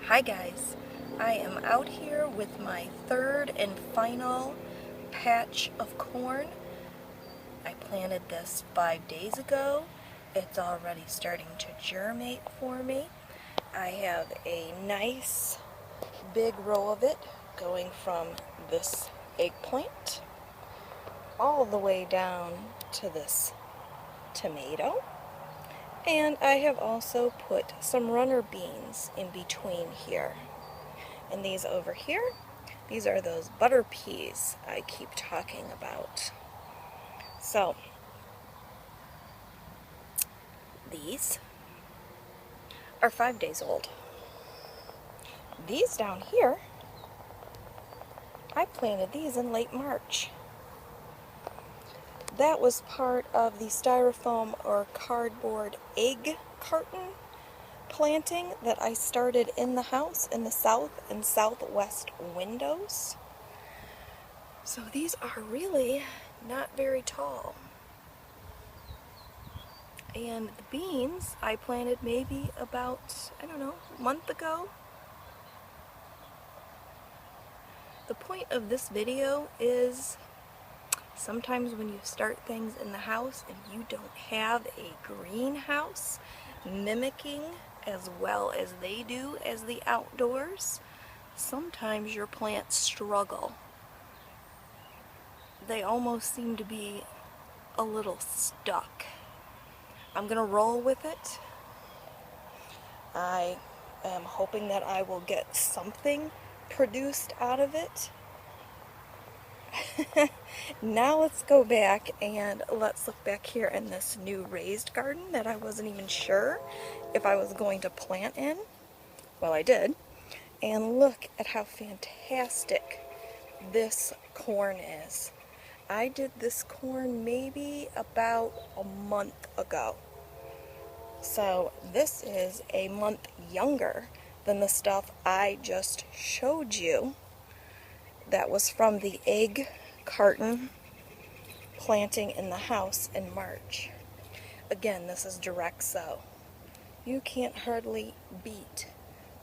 Hi guys, I am out here with my third and final patch of corn. I planted this 5 days ago. It's already starting to germinate for me. I have a nice big row of it going from this eggplant all the way down to this tomato. And I have also put some runner beans in between here. And these over here, these are those butter peas I keep talking about. So, these are 5 days old. These down here, I planted these in late March. That was part of the styrofoam or cardboard egg carton planting that I started in the house in the south and southwest windows. So these are really not very tall. And the beans I planted maybe about, I don't know, a month ago. The point of this video is sometimes when you start things in the house and you don't have a greenhouse mimicking as well as they do as the outdoors, sometimes your plants struggle. They almost seem to be a little stuck. I'm gonna roll with it. I am hoping that I will get something produced out of it. Now let's go back and let's look back here in this new raised garden that I wasn't even sure if I was going to plant in. Well, I did. And look at how fantastic this corn is. I did this corn maybe about a month ago. So this is a month younger than the stuff I just showed you that was from the egg carton planting in the house in March. Again, this is direct sow. You can't hardly beat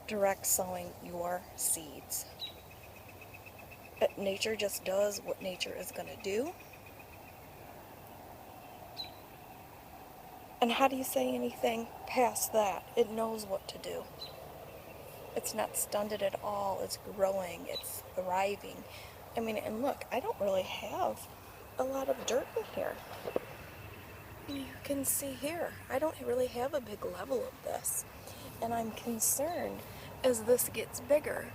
direct sowing your seeds. But nature just does what nature is going to do. And how do you say anything past that? It knows what to do. It's not stunted at all. It's growing. It's thriving. I mean, and look, I don't really have a lot of dirt in here. You can see here, I don't really have a big level of this. And I'm concerned as this gets bigger,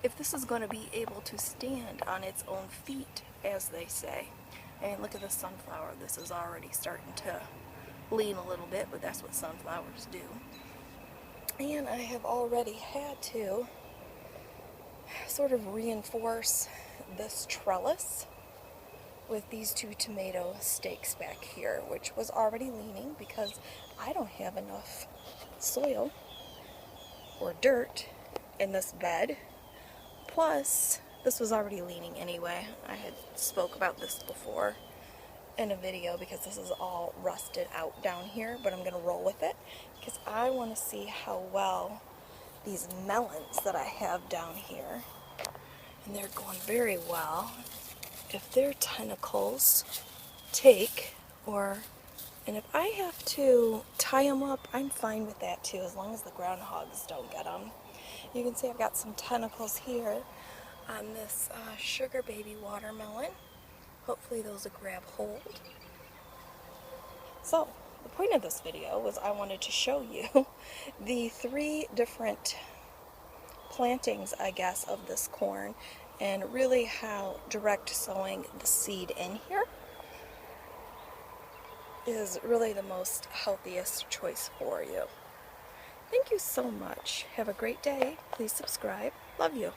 if this is going to be able to stand on its own feet, as they say. And look at the sunflower. This is already starting to lean a little bit, but that's what sunflowers do. And I have already had to sort of reinforce this trellis with these 2 tomato stakes back here, which was already leaning because I don't have enough soil or dirt in this bed. Plus, this was already leaning anyway. I had spoke about this before in a video because this is all rusted out down here, but I'm going to roll with it because I want to see how well these melons that I have down here, and they're going very well, if their tentacles take, and if I have to tie them up, I'm fine with that too, as long as the groundhogs don't get them. You can see I've got some tentacles here on this sugar baby watermelon. Hopefully those will grab hold. So, the point of this video was I wanted to show you the 3 different plantings, I guess, of this corn, and really how direct sowing the seed in here is really the most healthiest choice for you. Thank you so much. Have a great day. Please subscribe. Love you.